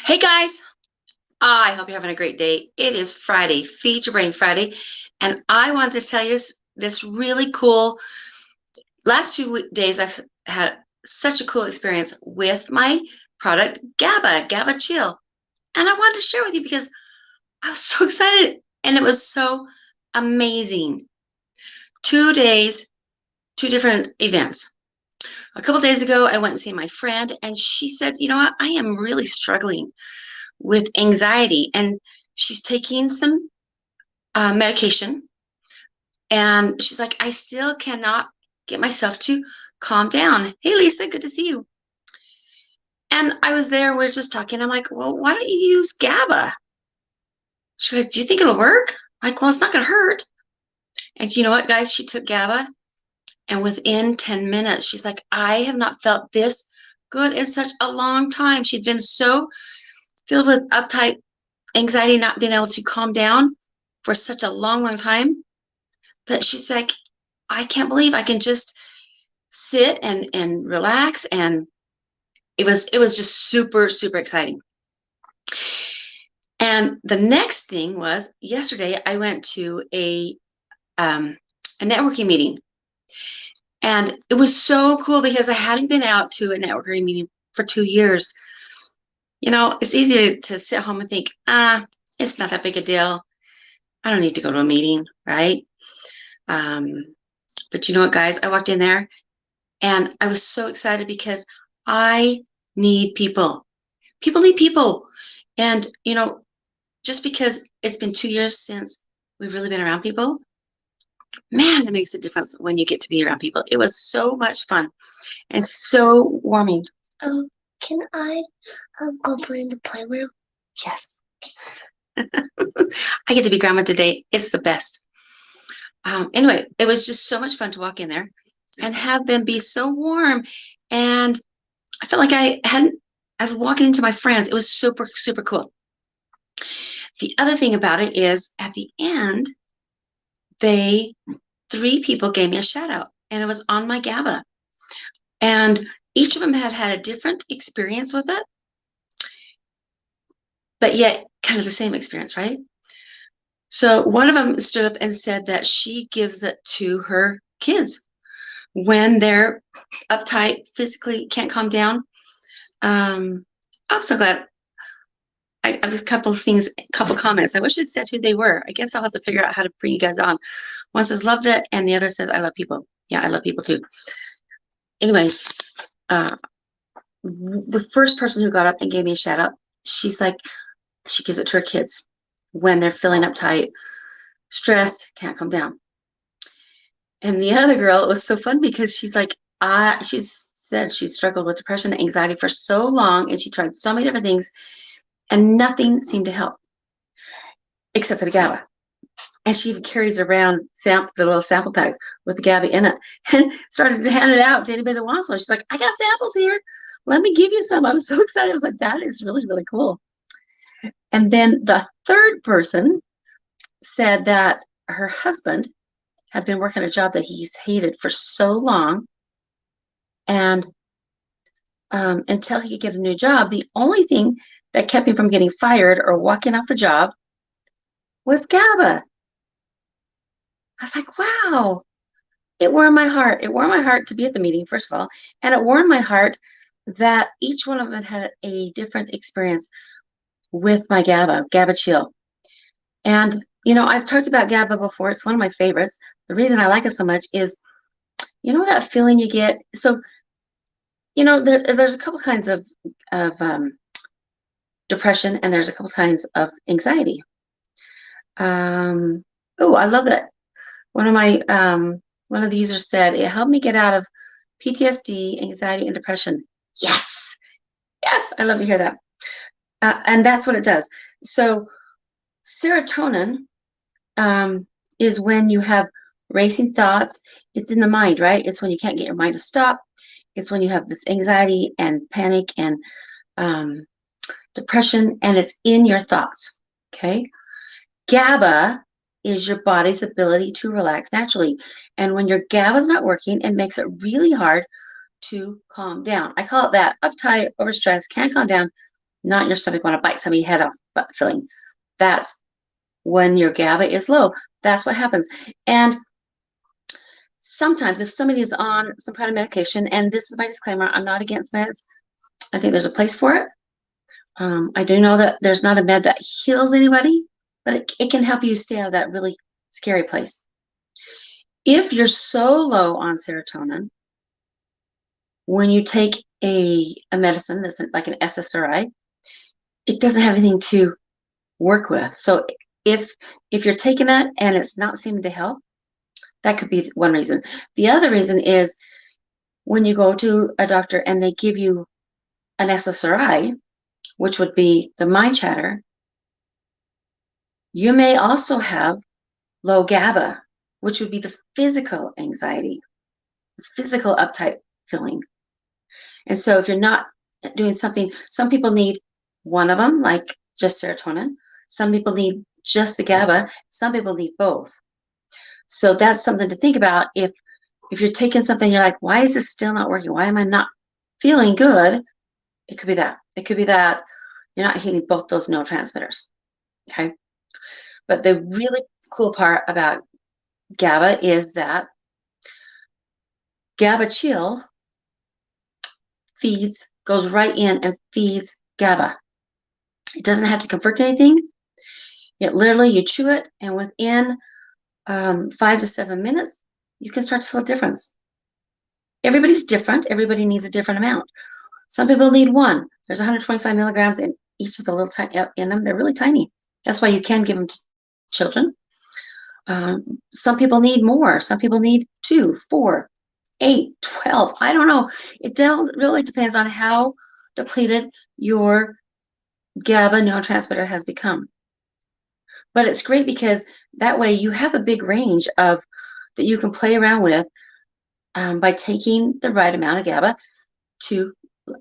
Hey guys, I hope you're having a great day. It is Friday, Feed Your Brain Friday, and I wanted to tell you this really cool. Last days, I've had such a cool experience with my product, GABA Chill, and I wanted to share with you because I was so excited and it was so amazing. 2 days, two different events. A couple days ago, I went and see my friend, and she said, "You know what? I am really struggling with anxiety," and she's taking some medication. And she's like, "I still cannot get myself to calm down." Hey, Lisa, good to see you. And I was there, we are just talking. I'm like, "Well, why don't you use GABA?" She goes, "Do you think it'll work?" I'm like, "Well, it's not going to hurt." And you know what, guys? She took GABA, and within 10 minutes, she's like, "I have not felt this good in such a long time." She'd been so filled with uptight anxiety, not being able to calm down for such a long, long time. But she's like, "I can't believe I can just sit and relax." And it was just super, super exciting. And the next thing was yesterday I went to a networking meeting, and it was so cool because I hadn't been out to a networking meeting for 2 years. It's easy to sit home and think, it's not that big a deal. I don't need to go to a meeting, right? Um, but you know what, guys? I walked in there and I was so excited because I need people. People need people. And, just because it's been 2 years since we've really been around people, man, it makes a difference when you get to be around people. It was so much fun and so warming. Oh, can I go play in the playroom? Yes. I get to be grandma today. It's the best. Anyway, it was just so much fun to walk in there and have them be so warm. And I felt like I was walking into my friends. It was super, super cool. The other thing about it is at the end, three people gave me a shout out, and it was on my GABA. And each of them had had a different experience with it, but yet kind of the same experience, right? So one of them stood up and said that she gives it to her kids when they're uptight, physically can't calm down. I'm so glad. I have a couple of things, a couple comments. I wish it said who they were. I guess I'll have to figure out how to bring you guys on. One says loved it, and the other says I love people. Yeah, I love people too. Anyway, uh, the first person who got up and gave me a shout out, she's like, she gives it to her kids when they're feeling uptight, stressed, can't calm down. And the other girl, it was so fun because she's like, she said she struggled with depression and anxiety for so long, and she tried so many different things, and nothing seemed to help except for the GABA. And she even carries around the little sample packs with the GABA in it, and started to hand it out to anybody that wants one. She's like, "I got samples here. Let me give you some." I was so excited. I was like, "That is really, really cool." And then the third person said that her husband had been working a job that he's hated for so long, and until he could get a new job, the only thing that kept him from getting fired or walking off the job was GABA. I was like, wow. It warmed my heart. It warmed my heart to be at the meeting, first of all, and it warmed my heart that each one of them had a different experience with my GABA Chill. And, I've talked about GABA before. It's one of my favorites. The reason I like it so much is, that feeling you get. So, there's a couple kinds of depression, and there's a couple kinds of anxiety. Oh, I love that. One of the users said, "It helped me get out of PTSD, anxiety, and depression." Yes, yes, I love to hear that. And that's what it does. So serotonin is when you have racing thoughts. It's in the mind, right? It's when you can't get your mind to stop. It's when you have this anxiety and panic and depression, and it's in your thoughts, okay? GABA is your body's ability to relax naturally. And when your GABA is not working, it makes it really hard to calm down. I call it that: uptight, overstressed, can't calm down, not your stomach want to bite somebody's head off feeling. That's when your GABA is low. That's what happens. And sometimes if somebody is on some kind of medication, and this is my disclaimer, I'm not against meds. I think there's a place for it. I do know that there's not a med that heals anybody, but it can help you stay out of that really scary place. If you're so low on serotonin, when you take a medicine that's like an SSRI, it doesn't have anything to work with. So if you're taking that and it's not seeming to help, that could be one reason. The other reason is when you go to a doctor and they give you an SSRI, which would be the mind chatter, you may also have low GABA, which would be the physical anxiety, physical uptight feeling. And so if you're not doing something, some people need one of them, like just serotonin. Some people need just the GABA. Some people need both. So that's something to think about. If you're taking something, you're like, why is this still not working? Why am I not feeling good? It could be that. It could be that you're not hitting both those neurotransmitters. Okay. But the really cool part about GABA is that GABA chill goes right in and feeds GABA. It doesn't have to convert to anything. It literally, you chew it, and within 5 to 7 minutes, you can start to feel a difference. Everybody's different. Everybody needs a different amount. Some people need one. There's 125 milligrams in each of the little tiny in them. They're really tiny. That's why you can give them to children. Some people need more. Some people need 2, 4, 8, 12. I don't know. It really depends on how depleted your GABA neurotransmitter has become. But it's great because that way you have a big range of that you can play around with by taking the right amount of GABA to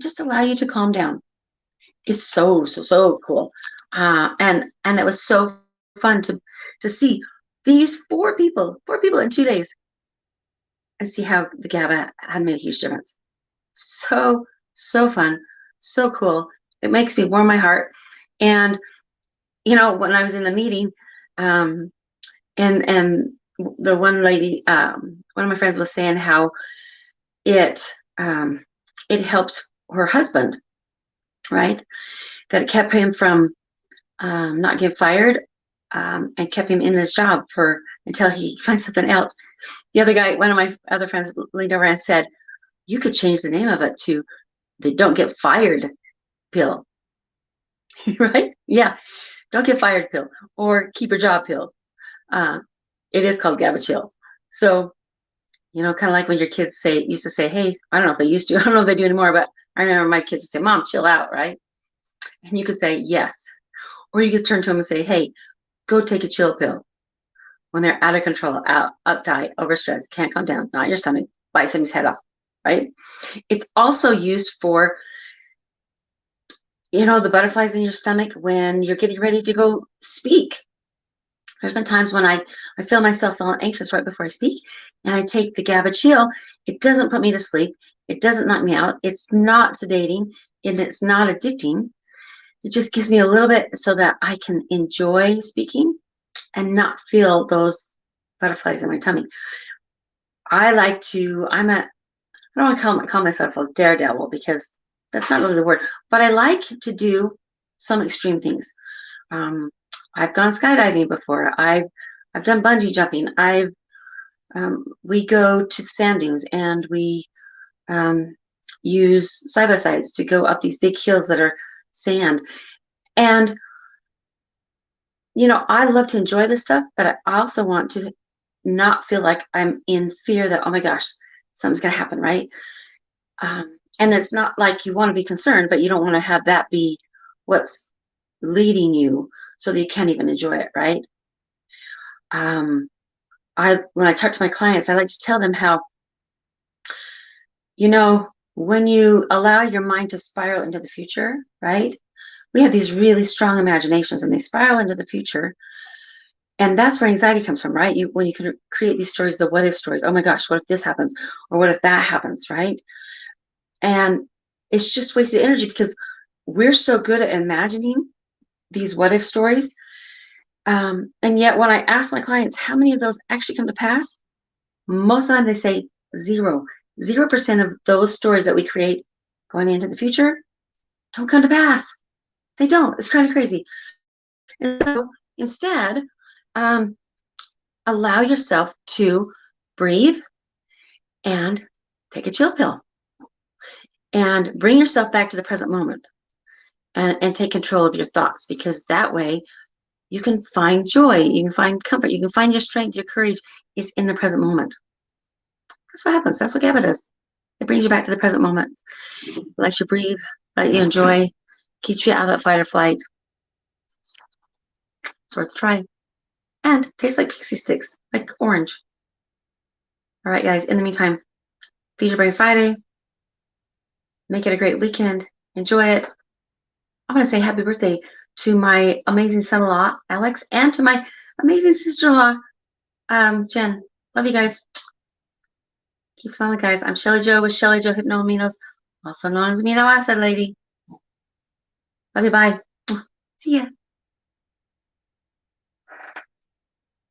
just allow you to calm down. It's so cool. And it was so fun to see these four people in 2 days and see how the GABA had made a huge difference. So fun, so cool. It makes me warm my heart. And when I was in the meeting, and the one lady, one of my friends was saying how it helped her husband, right? That it kept him from not getting fired, and kept him in this job until he finds something else. The other guy, one of my other friends, leaned over and said, "You could change the name of it to the Don't Get Fired pill." Right? Yeah. Don't get fired pill or keep your job pill. It is called GABA chill. So, kind of like when your kids used to say, hey, I don't know if they used to, I don't know if they do anymore, but I remember my kids would say, Mom, chill out, right? And you could say, yes. Or you could turn to them and say, hey, go take a chill pill. When they're out of control, uptight, overstressed, can't calm down, not your stomach, bite somebody's head off, right? It's also used for the butterflies in your stomach when you're getting ready to go speak. There's been times when I feel myself feeling anxious right before I speak, and I take the GABA chill. It doesn't put me to sleep. It doesn't knock me out. It's not sedating, and it's not addicting. It just gives me a little bit so that I can enjoy speaking and not feel those butterflies in my tummy. I don't want to call myself a daredevil because that's not really the word, but I like to do some extreme things. I've gone skydiving before. I've done bungee jumping. We go to the sand dunes and we use side-by-sides to go up these big hills that are sand. And I love to enjoy this stuff, but I also want to not feel like I'm in fear that, oh my gosh, something's going to happen, right? And it's not like you want to be concerned, but you don't want to have that be what's leading you so that you can't even enjoy it, right? When I talk to my clients, I like to tell them how, when you allow your mind to spiral into the future, right? We have these really strong imaginations and they spiral into the future. And that's where anxiety comes from, right? When you can create these stories, the what if stories. Oh my gosh, what if this happens? Or what if that happens, right? And it's just wasted energy because we're so good at imagining these what if stories. And yet when I ask my clients how many of those actually come to pass, most of the time they say zero. 0% of those stories that we create going into the future don't come to pass. They don't. It's kind of crazy. And so instead, um, allow yourself to breathe and take a chill pill and bring yourself back to the present moment and take control of your thoughts, because that way you can find joy, you can find comfort, you can find your strength, your courage is in the present moment. That's what happens. That's what GABA does. It brings you back to the present moment. Lets you breathe, let you enjoy, keeps you out of fight or flight. It's worth trying. And tastes like pixie sticks, like orange. All right, guys, in the meantime, Feed Your Brain Friday. Make it a great weekend. Enjoy it. I want to say happy birthday to my amazing son-in-law, Alex, and to my amazing sister-in-law, Jen. Love you guys. Keep smiling, guys. I'm Shelly Jo with Shelly Jo Hypnoaminos, also known as Amino Acid Lady. Love you. Bye. See ya.